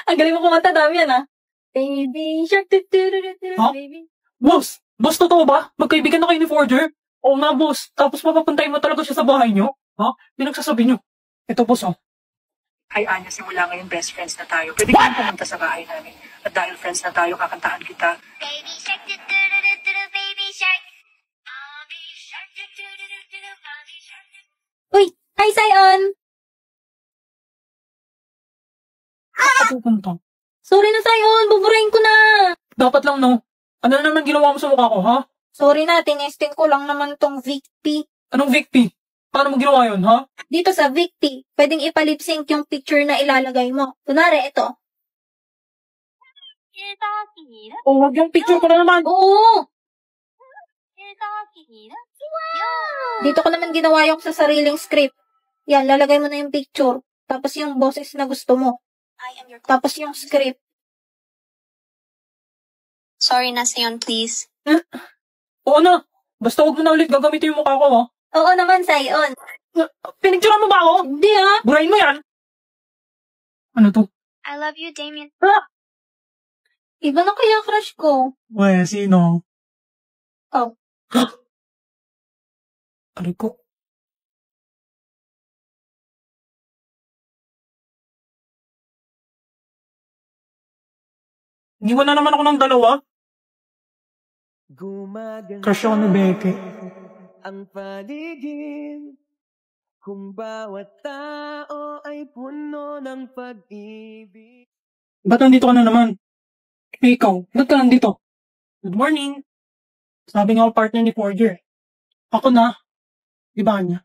Ang galing mo kumanta, dami yan, ah. Baby shark, baby. Boss! Boss, totoo ba? Magkaibigan na kayo ni Forger? Oo nga, boss. Tapos mapapuntahin mo talaga siya sa bahay niyo? Ha? Pinagsasabi niyo. Ito, boss, oh. Ay, Anya, simula ngayon best friends na tayo. Pwede kayong pumunta sa bahay namin. At dahil friends na tayo, kakantahan kita. Baby shark, baby shark. Mommy shark, mommy shark. Uy! Hi, Sion! Ako pupunta. Sorry na, Sion! Buburahin ko na! Dapat lang, no? Ano na naman ginawa mo sa mukha ko, ha? Sorry na, tinesting ko lang naman tong Victi. Anong Victi? Paano mo ginawa yun, ha? Dito sa Victi, pwedeng ipalip-sync yung picture na ilalagay mo. Kunwari, ito. Oh, wag yung picture ko na naman. Oo! Dito ko naman ginawa yung sa sariling script. Yan, lalagay mo na yung picture. Tapos yung boses na gusto mo. Tapos yung script. Sorry na, Sion, please. Oo na. Basta huwag mo na ulit gagamitin yung mukha ko, ha? Oo naman, Sion. Pinicturean mo ba ako? Hindi, ha? Burahin mo yan. Ano to? I love you, Damien. Iba na kaya crush ko. Uy, sino? Oh. Aray ko. Iniwan na naman ako ng dalawa. Crush ako ni Becky. Ang paligid, kung bawat tao ay puno ng pag-ibig. Ba't nandito ka na naman? Eh, ikaw, ba't ka nandito? Good morning. Sabi nga ako partner ni Forger. Ako na. Iba niya.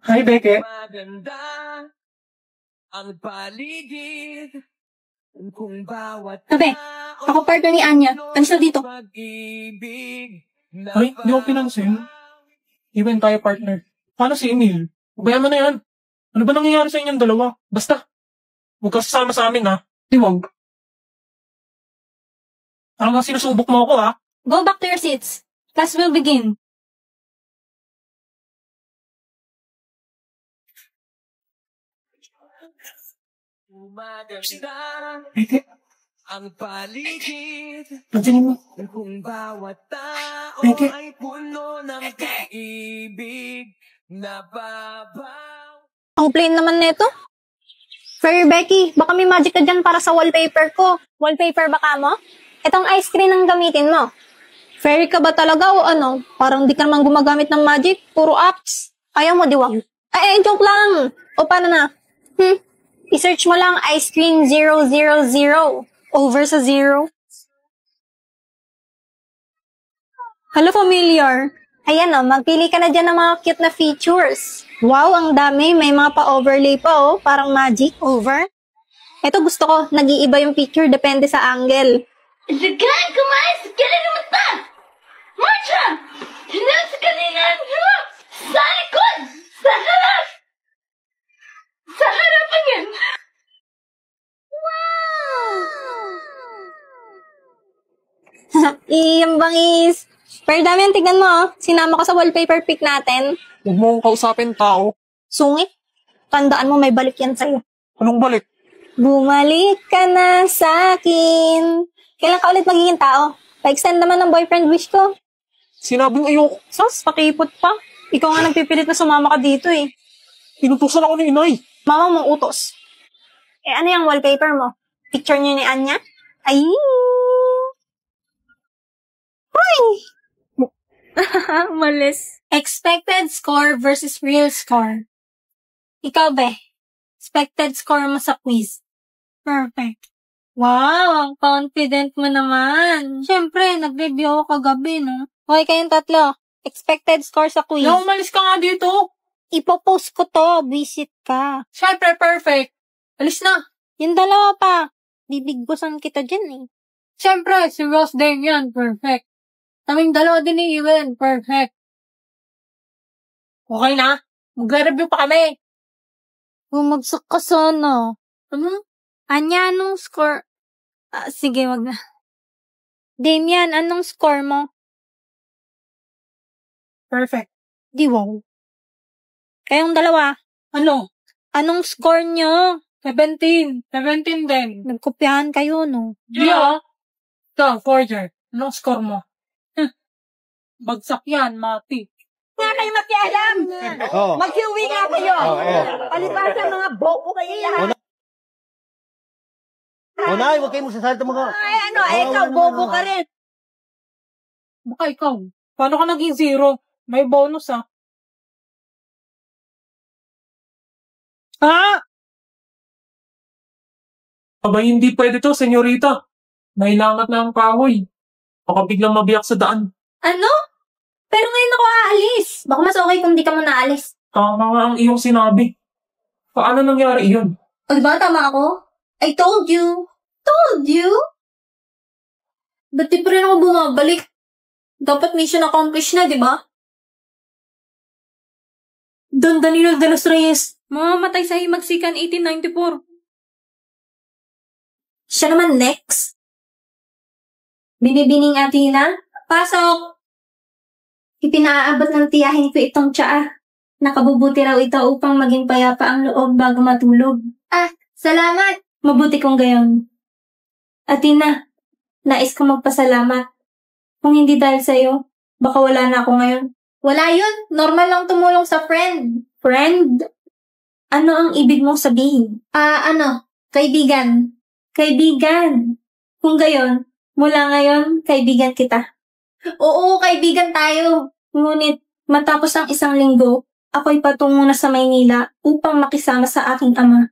Hi, Becky. Maganda ang paligid, kung bawat Sabi, ako partner ni Anya. Alis na dito. Ay, di ko pinansin. Even tayo partner. Paano si Emil? Ubayan mo na yan. Ano ba nangyayari sa inyong dalawa? Basta. Huwag ka sasama sa amin, ha? Di wag. Ano nga sinusubok mo ako, ha? Go back to your seats. Class will begin. Becky, ang paligid, pansinin mo. kung bawat tao Becky. ay puno ng pag-ibig, nababaw. Ang plain naman nito. Fair Becky, baka may magic ka dyan para sa wallpaper ko. Wallpaper baka mo? Itong ice cream ang gamitin mo. Fairy ka ba talaga o ano? Parang di ka naman gumagamit ng magic. Puro apps. Ayaw mo, diwang. Joke lang. O paano na? I-search mo lang ice cream 000. Over sa 0. Hello, familiar. Ayan o, magpili ka na dyan ng mga cute na features. Wow, ang dami. May mga pa-overlay pa parang magic. Over. Ito gusto ko, nag-iiba yung picture depende sa angle. Zagan, kumain sa kailan naman ta! Marcha! Hinan sa kaninan! Sa likod! Sa harap! Sa harapan yan! Iyang bangis. Pero dami ang tignan mo, sinama ko sa wallpaper pic natin. Huwag mo akong kausapin, tao. Sungit. Tandaan mo, may balik yan sa'yo. Anong balik? Bumalik ka na sa akin. Kailan ka ulit magiging tao? Pa-extend naman ng boyfriend wish ko. Sinabing ayoko. Sos, pakipot pa. Ikaw nga nagpipilit na sumama ka dito eh. Inutusan ako ni inay. Mama mong utos. Ano yung wallpaper mo? Picture niyo ni Anya? Ay! Ay! Malis. Expected score versus real score. Ikaw, be. Expected score mo sa quiz. Perfect. Wow, ang confident mo naman. Siyempre, nag-review ako kagabi, no? Okay kayong tatlo. Expected score sa quiz. No, umalis ka nga dito. Ipopost ko to. Visit ka. Siyempre, perfect. Alis na. Yung dalawa pa. Bibigbusan kita dyan eh. Siyempre, si Rose Dave yan. Perfect. Kaming dalawa din ni Ewan. Perfect. Okay na. Magre-review pa kami. Bumagsak ka sana. Ano? Anya, anong score? Sige, wag na. Damian, anong score mo? Perfect. Di wow. Kayong dalawa, Ano? anong score nyo? 17. 17 din. Nagkopyahan kayo, no? Gia? Ikaw, Forger. Anong score mo? Bagsak yan, mati. Nga kayo makialam! Oo. Mag-uwi nga kayo! Oo. Palibasa mga bobo kayo lahat! Nay, huwag kayo magsasalita mga... Ay, ano, ikaw, bobo ka rin! Baka ikaw. Paano ka naging 0? May bonus ah. Ah! Abay, hindi pwede to, senyorita. Nailangat na ang kahoy. Baka biglang mabiyak sa daan. Ano? Pero ngayon ako aalis. Baka mas okay kung di ka muna aalis. Tama nga ang iyong sinabi. Paano nangyari iyon? O diba, tama ako? I told you. Told you? Ba't di pa rin ako bumabalik? Dapat mission accomplished na, di ba? Don Danilo de los Reyes. Mamamatay sa Himagsikan 1894. Siya naman next. Binibining Athena, pasok! Ipinaabot ng tiyahin ko itong tsaa. Nakabubuti raw ito upang maging payapa ang loob bago matulog. Ah, salamat! Mabuti kong gayon. Athena, nais ko magpasalamat. Kung hindi dahil sa'yo, baka wala na ako ngayon. Wala yun. Normal lang tumulong sa friend. Friend? Ano ang ibig mong sabihin? Kaibigan. Kaibigan. Kung gayon, mula ngayon, kaibigan kita. Oo, kaibigan tayo. Ngunit, matapos ang isang linggo, ako'y patungo na sa Maynila upang makisama sa aking ama.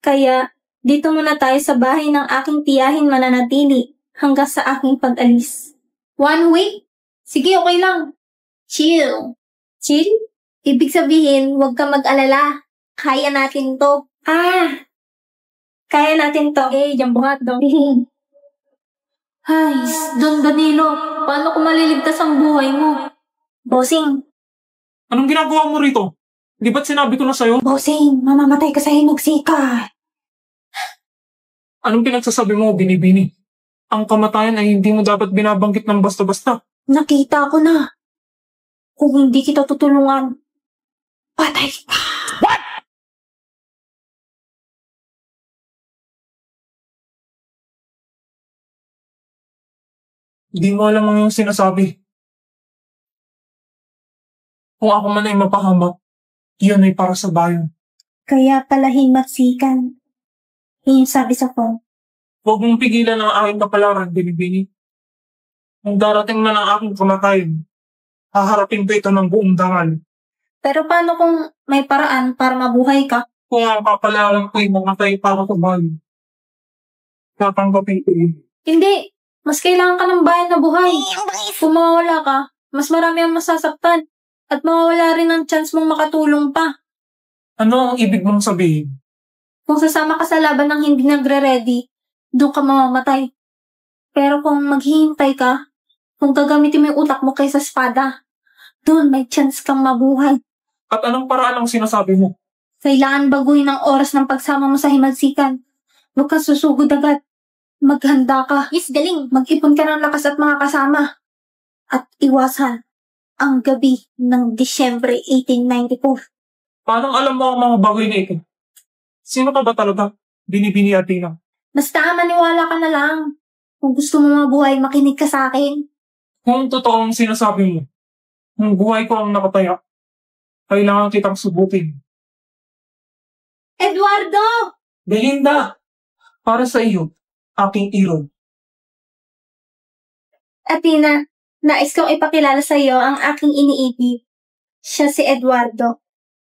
Kaya, dito muna tayo sa bahay ng aking tiyahin mananatili hanggang sa aking pag-alis. 1 week? Sige, okay lang. Chill. Chill? Ibig sabihin, huwag ka mag-alala. Kaya natin to. Kaya natin to. Jambuhat daw. Ay, Don Danilo, paano ko maliligtas ang buhay mo? Bossing, Anong ginagawa mo rito? Di ba't sinabi ko na sa'yo? bossing, mamamatay ka sa Himagsikan. Anong pinagsasabi mo, Binibini? Ang kamatayan ay hindi mo dapat binabanggit ng basta-basta. Nakita ko na. Kung hindi kita tutulungan, patay ka. Hindi mo alam ang iyong sinasabi. Kung ako man ay mapahamak, iyon ay para sa bayan. Kaya pala Himagsikan. Yung sabi sa phone. Huwag mong pigilan ang aking kapalaran, Binibini. Kung darating na ng aking kamatayan, haharapin ko ito ng buong dangal. Pero paano kung may paraan para mabuhay ka? Kung ang kapalaran ko ay mamatay para sa bayan, tatanggapin ko yun. Hindi. Mas kailangan ka ng bayan na buhay. Kung mawawala ka, mas marami ang masasaktan. At mawawala rin ang chance mong makatulong pa. Ano ang ibig mong sabihin? Kung sasama ka sa laban ng hindi nagre-ready, doon ka mamamatay. Pero kung maghihintay ka, kung gagamitin mo yung utak mo kaysa espada, doon may chance kang mabuhay. At anong paraan ang sinasabi mo? Kailangan baguhin ang oras ng pagsama mo sa Himagsikan. Huwag kang susugod agad. Maghanda ka. Yes, galing. Mag-ipon ka ng lakas at mga kasama. At iwasan ang gabi ng Disyembre 1894. Parang alam mo ang mga bagay na ito. Sino ka ba talaga? Binibini Athena. Basta maniwala ka na lang. Kung gusto mo mabuhay, makinig ka sa akin. Kung totoo ang sinasabi mo, kung buhay ko ang nakataya, kailangan kitang subukin. Eduardo! Belinda! Para sa iyo, aking iron. Athena, nais kong ipakilala sa iyo ang aking iniibig. Siya si Eduardo.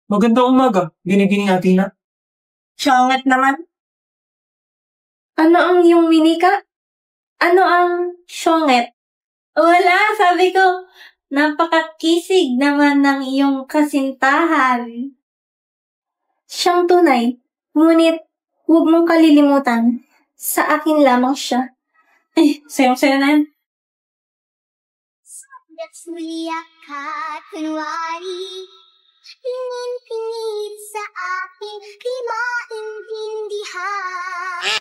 Magandang umaga, Binibining Athena. Siyongat naman. Ano ang iyong minika? Ano ang syonget? Wala, sabi ko, napakakisig naman ng iyong kasintahan. Siyang tunay, ngunit huwag mong kalilimutan, sa akin lamang siya. Sayang-sayo na yan. Nagsuliak ka at kunwari Pingin-pingit sa akin Di maintindihan